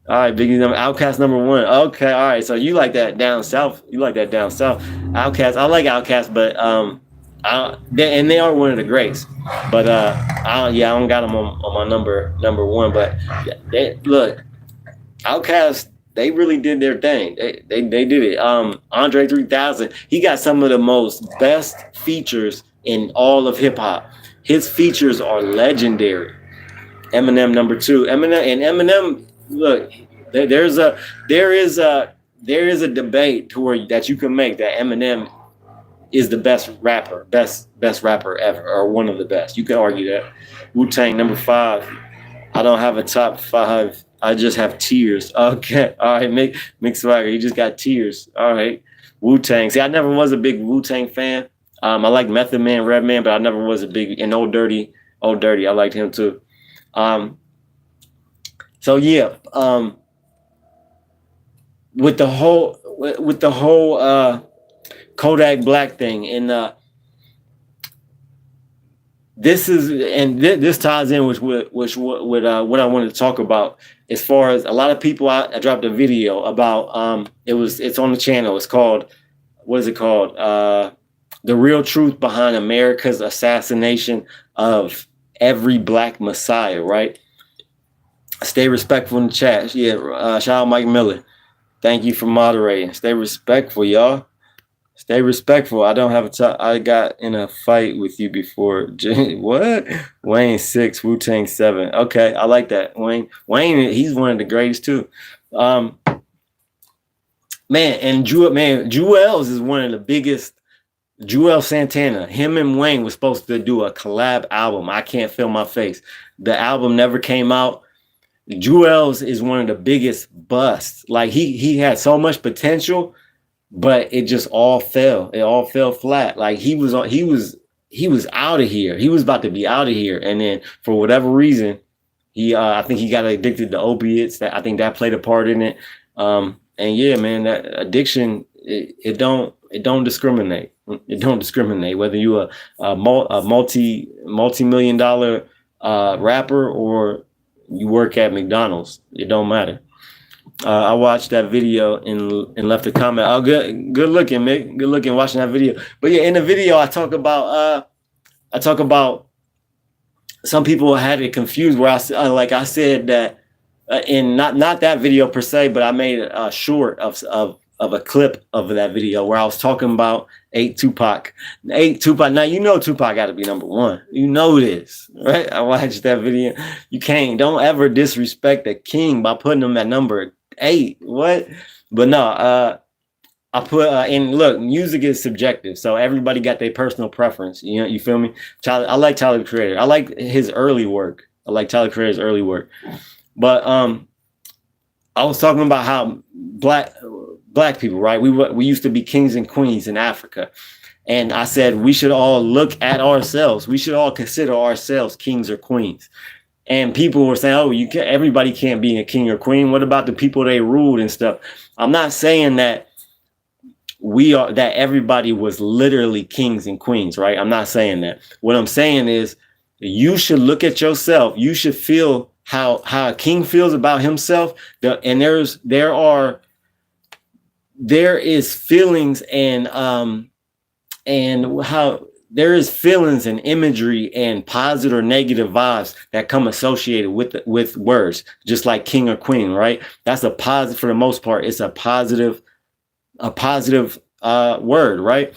All right, Biggie's number Outkast number 1. Okay, all right. So you like that down south. Outkast. I like Outkast, but they are one of the greats. But I don't got them on my number 1. But look, Outkast, they really did their thing. They did it. Andre 3000, he got some of the most best features in all of hip hop. His features are legendary. Eminem number 2. Eminem, look, there is a debate that you can make that Eminem is the best rapper ever, or one of the best. You can argue that. Wu-Tang number 5. I don't have a top 5. I just have Tears. Okay, all right, Mick Swagger, you just got Tears. All right, Wu-Tang. See, I never was a big Wu-Tang fan. I like Method Man, Redman, but I never was a big. And Old Dirty, I liked him too. So yeah, with the whole Kodak Black thing, and this ties in with what I wanted to talk about. As far as a lot of people, I dropped a video about it's on the channel. It's called, what is it called? The Real Truth Behind America's Assassination of Every Black Messiah, right? Stay respectful in the chat. Yeah, shout out Mike Miller. Thank you for moderating. Stay respectful, y'all. Stay respectful. I don't have a top. I got in a fight with you before. What? Wayne 6, Wu-Tang 7. Okay, I like that. Wayne, he's one of the greatest too. Jewels is one of the biggest. Joel Santana, him and Wayne was supposed to do a collab album. I Can't Feel My Face. The album never came out. Jewels is one of the biggest busts. Like he had so much potential, but it just all fell. It all fell flat. Like he was out of here. He was about to be out of here, and then for whatever reason, I think he got addicted to opiates. I think that played a part in it. And yeah, man, that addiction it don't discriminate. It don't discriminate whether you a multi-million dollar rapper or you work at McDonald's. It don't matter. I watched that video and left a comment. Oh, good looking, Mick. Good looking watching that video. But yeah, in the video I talk about some people had it confused where I said that in not that video per se, but I made a short of a clip of that video where I was talking about 8 Tupac. Now you know Tupac got to be number 1. You know this, right? I watched that video. Don't ever disrespect the king by putting him at number 8. What? But no, I put and look, music is subjective, so everybody got their personal preference. You know, you feel me? I like Tyler the Creator. I like his early work. But I was talking about how black people, right? We used to be kings and queens in Africa. And I said, we should all look at ourselves. We should all consider ourselves kings or queens. And people were saying, oh, everybody can't be a king or queen. What about the people they ruled and stuff? I'm not saying that that everybody was literally kings and queens, right? I'm not saying that. What I'm saying is you should look at yourself. You should feel how a king feels about himself. And there is feelings and how there is feelings and imagery and positive or negative vibes that come associated with words, just like king or queen, right? That's a positive. For the most part, it's a positive word, right?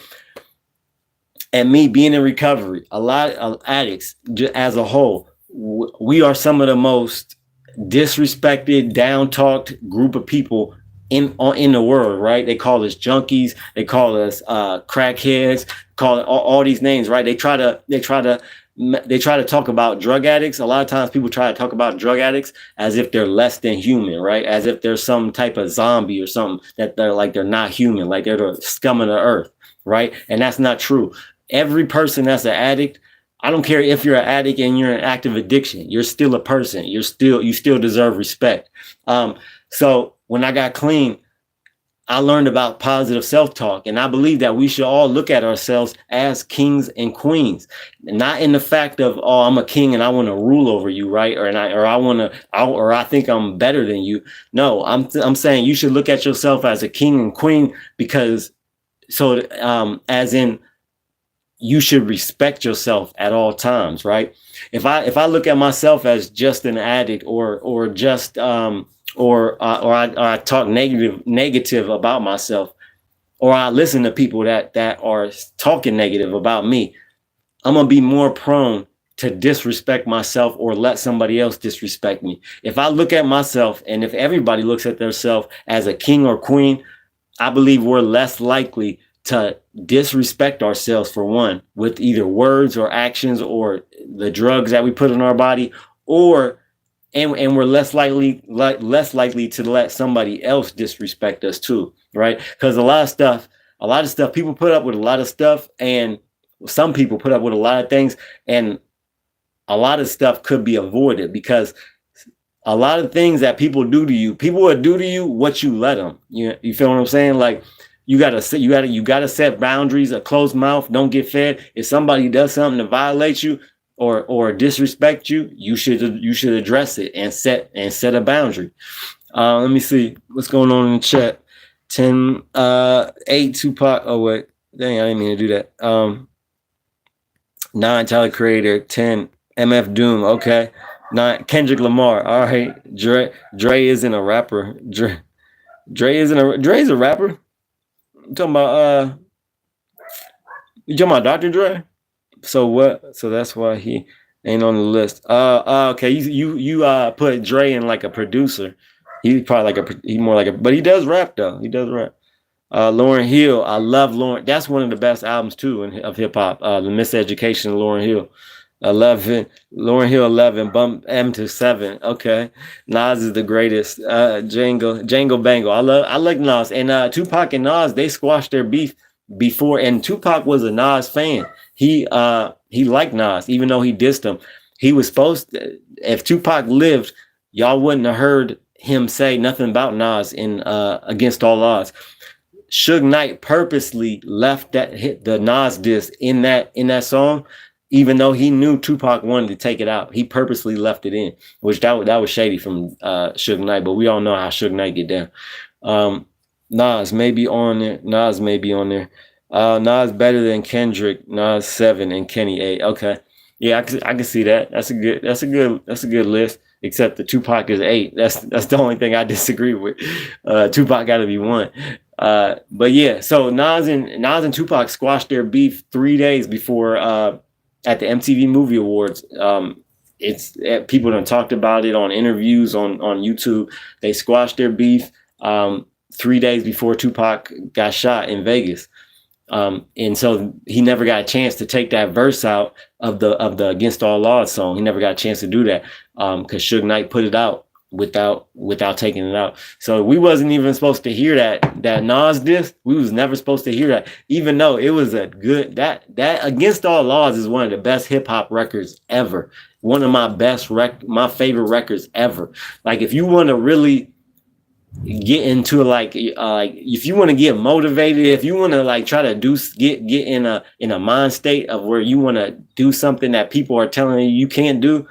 And me being in recovery, a lot of addicts as a whole, we are some of the most disrespected, down-talked group of people in the world, right? They call us junkies, they call us crackheads, call it all these names, right? They try to talk about drug addicts. A lot of times people try to talk about drug addicts as if they're less than human, right? As if they're some type of zombie or something, that they're not human, like they're the scum of the earth, right? And that's not true. Every person that's an addict, I don't care if you're an addict and you're in active addiction, you're still a person. You still deserve respect. So when I got clean, I learned about positive self-talk, and I believe that we should all look at ourselves as kings and queens, not in the fact of, oh, I'm a king and I want to rule over you, right? Or I think I'm better than you. No, I'm saying you should look at yourself as a king and queen, because as in, you should respect yourself at all times, right? If I look at myself as just an addict or just or I talk negative about myself, or I listen to people that are talking negative about me, I'm gonna be more prone to disrespect myself or let somebody else disrespect me. If I look at myself, and if everybody looks at themselves as a king or queen, I believe we're less likely to disrespect ourselves, for one, with either words or actions or the drugs that we put in our body, and we're less likely to let somebody else disrespect us too, right? Because a lot of stuff people put up with, a lot of stuff, and some people put up with a lot of things, and a lot of stuff could be avoided, because a lot of things that people do to you, people will do to you what you let them. You feel what I'm saying? Like, you gotta set boundaries. A closed mouth don't get fed. If somebody does something to violate you or disrespect you, you should address it and set a boundary. Let me see what's going on in the chat. 8 Tupac. Oh wait, dang, I didn't mean to do that. 9 Tyler Creator. 10 MF Doom. Okay. 9 Kendrick Lamar. All right. Dre isn't a rapper. Dre's a rapper. You talking about Dr. Dre? So what? So that's why he ain't on the list. Okay. You put Dre in like a producer. He's probably he's more like but he does rap though. He does rap. Lauryn Hill. I love Lauryn. That's one of the best albums too of hip hop. The Miseducation of Lauryn Hill. 11. Lauryn Hill 11. Bump M to 7. Okay. Nas is the greatest. Django Bango. I like Nas. And Tupac and Nas, they squashed their beef before. And Tupac was a Nas fan. He liked Nas, even though he dissed him. He was supposed to, if Tupac lived, y'all wouldn't have heard him say nothing about Nas in Against All Odds. Suge Knight purposely left the Nas diss in that song, even though he knew Tupac wanted to take it out. He purposely left it in, which that was shady from Suge Knight, but we all know how Suge Knight get down. Nas may be on there. Nas better than Kendrick. Nas 7 and Kenny 8. Okay, yeah, I can see that. That's a good list. Except the Tupac is 8. That's the only thing I disagree with. Tupac got to be 1. But yeah, so Nas and Tupac squashed their beef 3 days before at the MTV Movie Awards. People done talked about it on interviews on YouTube. They squashed their beef 3 days before Tupac got shot in Vegas. And so he never got a chance to take that verse out of the Against All Odds song. He never got a chance to do that because Suge Knight put it out without taking it out. So we wasn't even supposed to hear that Nas diss. We was never supposed to hear that, even though it was a good that Against All Odds is one of the best hip hop records ever. One of my favorite records ever. Like, if you want to really get into like if you want to get motivated, if you want to like try to get in a mind state of where you want to do something that people are telling you can't do,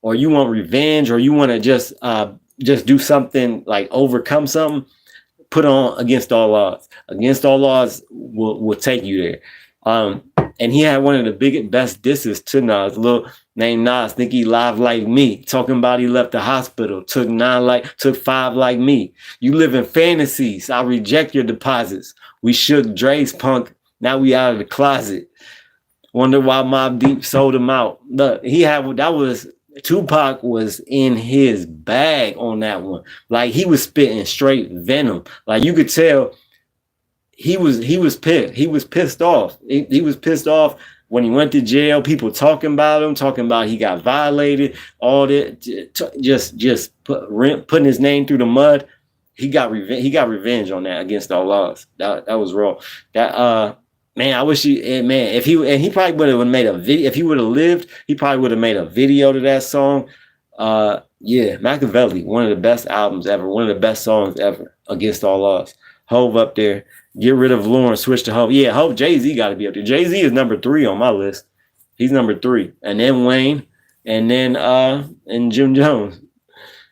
or you want revenge, or you want to just do something, like overcome something, put on Against All Odds. Against All Odds will take you there. And he had one of the best disses to Nas. Little named Nas, think he live like me. Talking about he left the hospital, took 5 like me. You live in fantasies. I reject your deposits. We shook Dre's punk. Now we out of the closet. Wonder why Mobb Deep sold him out. Look, Tupac was in his bag on that one. Like he was spitting straight venom. Like you could tell he was pissed. He was pissed off. He was pissed off when he went to jail. People talking about him, talking about he got violated, all that, just putting his name through the mud. He got revenge on that against all odds. That was wrong. Man, I wish if he probably would have made a video. If he would have lived, he probably would have made a video to that song. Yeah, Machiavelli, one of the best albums ever, one of the best songs ever, Against All Odds. Hove up there. Get rid of Lauren, switch to Hove. Yeah, Hove, Jay-Z got to be up there. Jay-Z is number 3 on my list. He's number 3. And then Wayne, and then and Jim Jones.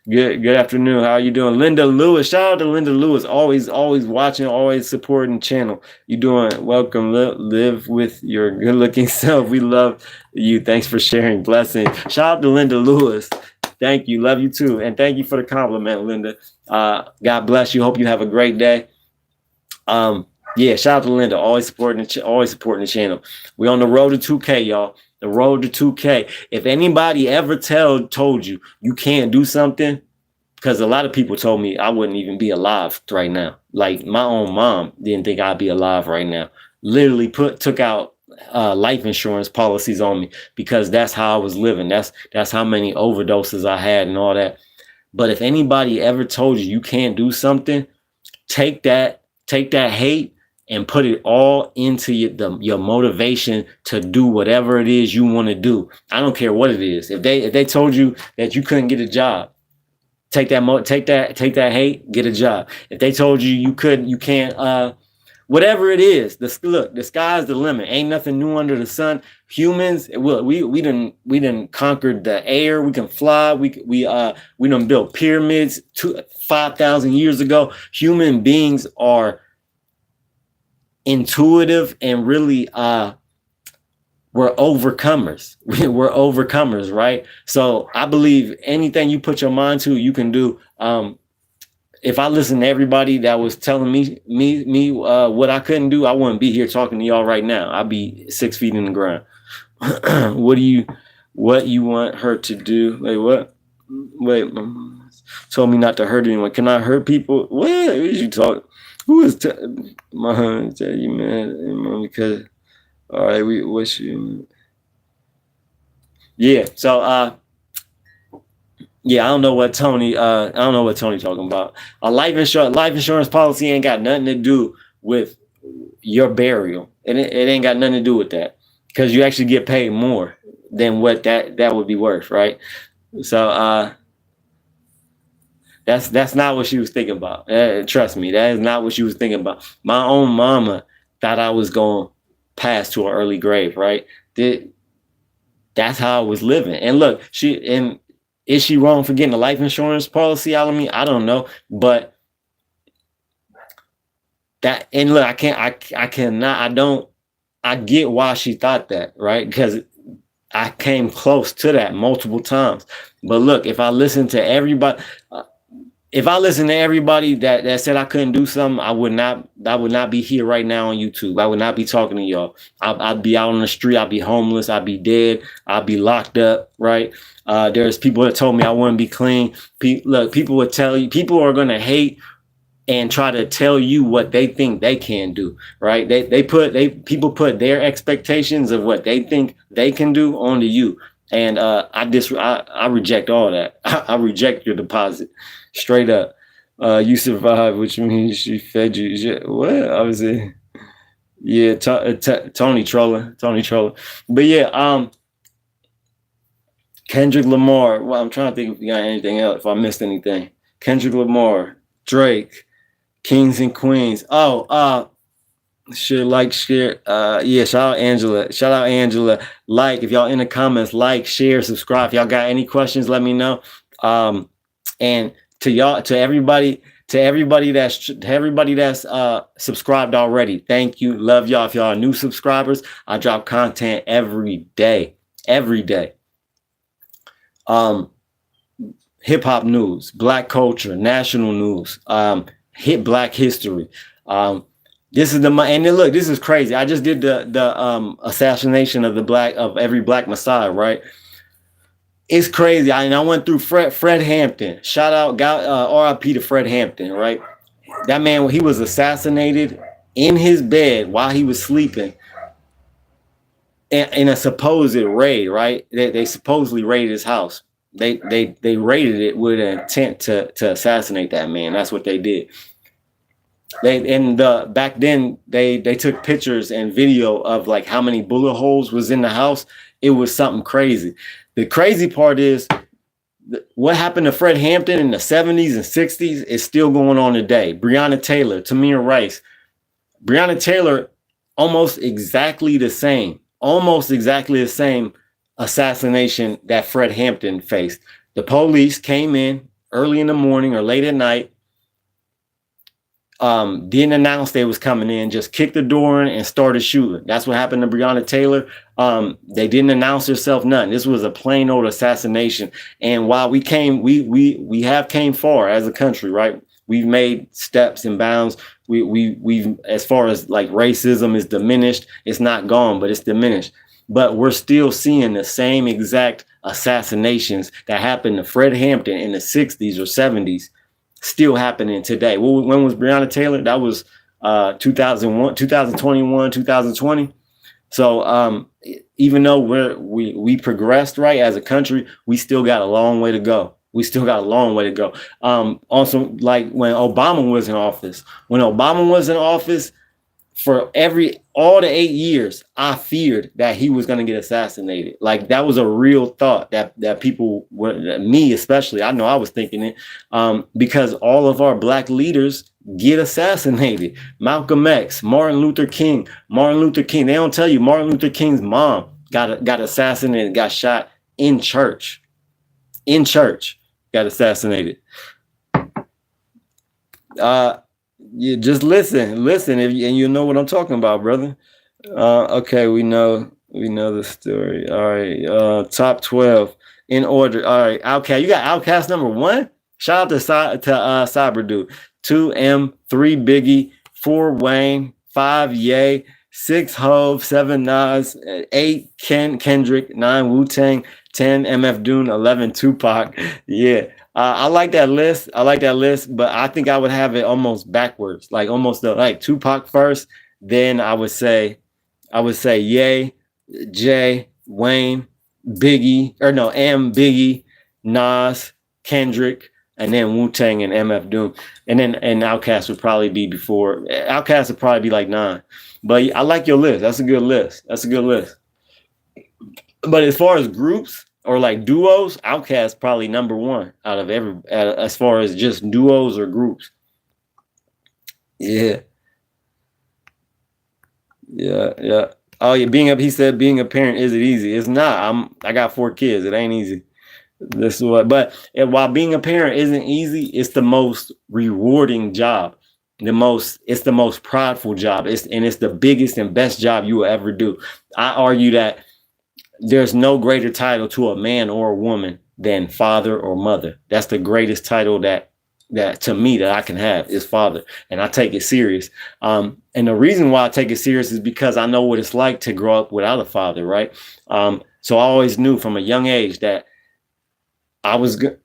Good afternoon. How are you doing? Linda Lewis. Shout out to Linda Lewis. Always watching, always supporting the channel. You doing? Welcome. Live with your good looking self. We love you. Thanks for sharing. Blessings. Shout out to Linda Lewis. Thank you. Love you too. And thank you for the compliment, Linda. God bless you. Hope you have a great day. Yeah, shout out to Linda. Always supporting the channel. We on the road to 2K, y'all. The road to 2K. If anybody ever told you can't do something, because a lot of people told me I wouldn't even be alive right now. Like my own mom didn't think I'd be alive right now. Literally took out life insurance policies on me because that's how I was living. That's how many overdoses I had and all that. But if anybody ever told you can't do something, take that hate and put it all into your motivation to do whatever it is you want to do. I don't care what it is. If they told you that you couldn't get a job, take that hate, get a job. If they told you can't, whatever it is. The sky's the limit. Ain't nothing new under the sun. Humans, we done conquered the air. We can fly. We done built pyramids 5,000 years ago. Human beings are intuitive and really we're overcomers. We're overcomers, right? So I believe anything you put your mind to, you can do. If I listen to everybody that was telling me what I couldn't do, I wouldn't be here talking to y'all right now. I'd be 6 feet in the ground. What you want her to do? Wait, what? Wait, told me not to hurt anyone. Can I hurt people? What is you talking? Who is my honey tell you, man? Because all right, we wish you. Yeah. So yeah, I don't know what Tony talking about. A life insurance policy ain't got nothing to do with your burial. It ain't got nothing to do with that, because you actually get paid more than what that would be worth, right? So that's not what she was thinking about. Trust me, that is not what she was thinking about. My own mama thought I was going to pass to an early grave, right? That's how I was living. And look, is she wrong for getting a life insurance policy out of me? I don't know, but I get why she thought that, right? Because I came close to that multiple times. But look, if I listen to everybody that said I couldn't do something, I would not be here right now on YouTube. I would not be talking to y'all. I'd be out on the street. I'd be homeless. I'd be dead. I'd be locked up, right? There's people that told me I wouldn't be clean. People would tell you, people are going to hate and try to tell you what they think they can do, right? People put their expectations of what they think they can do onto you. And I reject all that. I reject your deposit. Straight up. You survived, which means she fed you. What? I was in. Yeah, Tony trolling. But yeah, Kendrick Lamar. Well, I'm trying to think if we got anything else, if I missed anything. Kendrick Lamar, Drake, Kings and Queens. Share. Yeah, shout out Angela. Like, if y'all in the comments, like, share, subscribe. If y'all got any questions, let me know. And to everybody To everybody that's subscribed already, thank you. Love y'all. If y'all are new subscribers, I drop content every day. Every day. Hip hop news, black culture, national news, black history. This is and then look, this is crazy. I just did the assassination of every black Messiah, right? It's crazy. I went through Fred Hampton. Shout out, R.I.P. to Fred Hampton, right? That man, he was assassinated in his bed while he was sleeping in a supposed raid, right? They supposedly raided his house. They raided it with an intent to assassinate that man. That's what they did. Back then they took pictures and video of like how many bullet holes was in the house. It was something crazy. The crazy part is what happened to Fred Hampton in the 70s and 60s is still going on today. Breonna Taylor, Tamir Rice. Breonna Taylor, almost exactly the same assassination that Fred Hampton faced. The police came in early in the morning or late at night, didn't announce they was coming in, just kicked the door in and started shooting. That's what happened to Breonna Taylor. They didn't announce themselves, nothing. This was a plain old assassination. And while we have came far as a country, right? We've made steps and bounds. We've as far as like racism is diminished, it's not gone, but it's diminished. But we're still seeing the same exact assassinations that happened to Fred Hampton in the 60s or 70s still happening today. When was Breonna Taylor? That was 2001, 2021, 2020. So even though we progressed right as a country, we still got a long way to go. Also, like when Obama was in office, for all the 8 years, I feared that he was going to get assassinated. Like that was a real thought that people, me especially, I know I was thinking it, because all of our black leaders get assassinated. Malcolm X, Martin Luther King. They don't tell you Martin Luther King's mom got assassinated, got shot in church. Got assassinated. Yeah, just listen, and you know what I'm talking about, brother. Okay, we know the story. All right, top 12 in order. All right, Outkast, you got Outkast number 1. Shout out to Cyber Dude. 2 M, 3 Biggie, 4 Wayne, 5 Ye, 6 Hove, 7 Nas, 8 Kendrick, 9 Wu-Tang, 10 MF Doom, 11 Tupac. Yeah. I like that list. But I think I would have it almost backwards, like almost like Tupac first. Then I would say Ye, Jay, Wayne, Biggie, Biggie, Nas, Kendrick, and then Wu-Tang and MF Doom. And Outkast would probably be before. Outkast would probably be like 9. But I like your list. That's a good list. But as far as groups or like duos, Outkast probably number 1 out of as far as just duos or groups. Yeah. Oh yeah, he said being a parent isn't easy. It's not. I got 4 kids. It ain't easy. This is what. But while being a parent isn't easy, it's the most rewarding job. It's the most prideful job. It's the biggest and best job you will ever do. I argue that there's no greater title to a man or a woman than father or mother. That's the greatest title that to me that I can have is father. And I take it serious. And the reason why I take it serious is because I know what it's like to grow up without a father, right? So I always knew from a young age that I was good.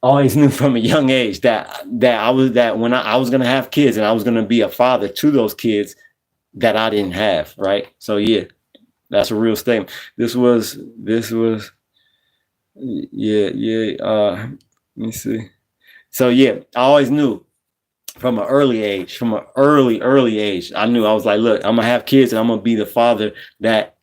Always knew from a young age that when I was gonna have kids and I was gonna be a father to those kids that I didn't have, right? So yeah, that's a real statement. This was let me see. So yeah, I always knew from an early age, I knew. I was like, look, I'm gonna have kids and I'm gonna be the father that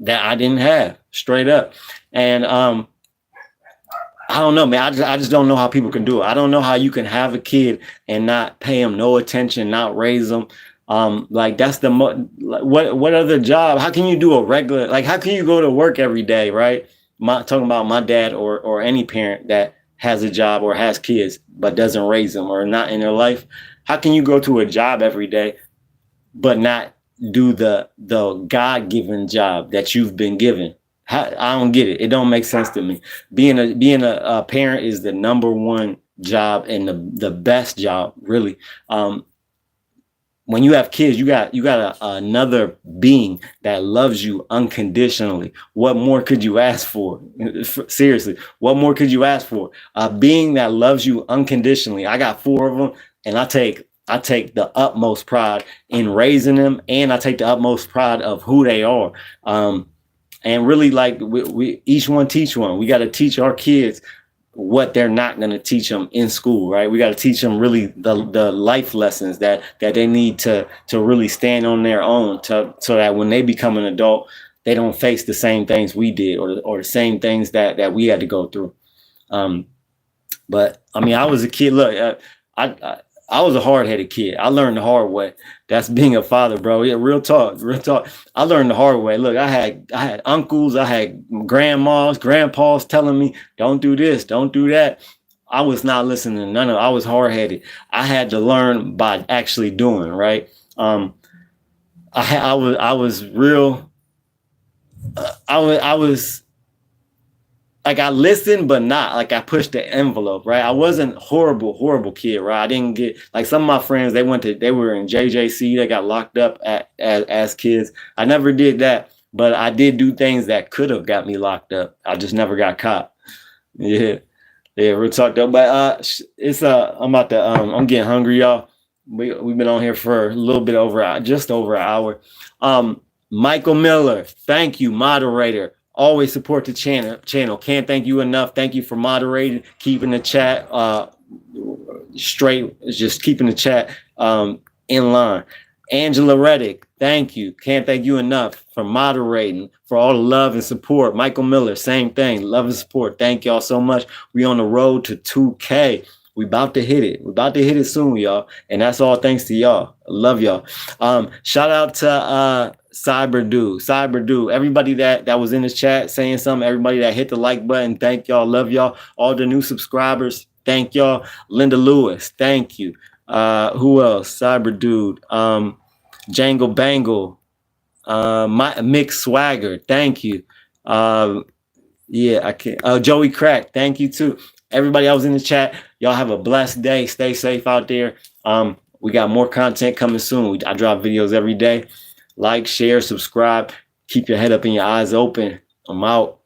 I didn't have, straight up. And I don't know, man. I just don't know how people can do it. I don't know how you can have a kid and not pay him no attention, not raise them. Like that's what other job? How can you do a regular, like how can you go to work every day, right? Talking about my dad or any parent that has a job or has kids but doesn't raise them or not in their life, how can you go to a job every day but not do the God-given job that you've been given? I don't get it. It don't make sense to me. Being a parent is the number one job and the best job, really. When you have kids, you got another being that loves you unconditionally. What more could you ask for? Seriously, what more could you ask for? A being that loves you unconditionally. I got 4 of them, and I take the utmost pride in raising them, and I take the utmost pride of who they are. And really, like we each one teach one. We got to teach our kids what they're not going to teach them in school, right? We got to teach them really the life lessons that they need to really stand on their own, so that when they become an adult, they don't face the same things we did or the same things that we had to go through. But I mean, I was a kid. Look, I was a hard-headed kid. I learned the hard way. That's being a father, bro. Yeah, real talk. I learned the hard way. Look, I had uncles, I had grandmas, grandpas telling me, don't do this, don't do that. I was not listening to none of it. I was hard-headed. I had to learn by actually doing, right? I was real. I was like, I listened, but not like I pushed the envelope, right? I wasn't horrible kid, right? I didn't get like some of my friends, they were in JJC, they got locked up as kids. I never did that, but I did do things that could have got me locked up. I just never got caught. Yeah, real talk though. But it's I'm getting hungry, y'all. We've been on here for a little bit over, just over an hour. Michael Miller, thank you, moderator. Always support the channel. Can't thank you enough. Thank you for moderating, keeping the chat straight, just keeping the chat in line. Angela Reddick, thank you. Can't thank you enough for moderating, for all the love and support. Michael Miller, same thing. Love and support. Thank y'all so much. We on the road to 2K. We about to hit it. We're about to hit it soon, y'all. And that's all thanks to y'all. I love y'all. Shout out to Cyber Dude. Everybody that was in the chat saying something, everybody that hit the like button, thank y'all. Love y'all. All the new subscribers, thank y'all. Linda Lewis, thank you. Who else? Cyber Dude. Jangle Bangle. Mick Swagger, thank you. Yeah, I can't. Joey Crack, thank you too. Everybody that was in the chat, y'all have a blessed day. Stay safe out there. We got more content coming soon. I drop videos every day. Like, share, subscribe. Keep your head up and your eyes open. I'm out.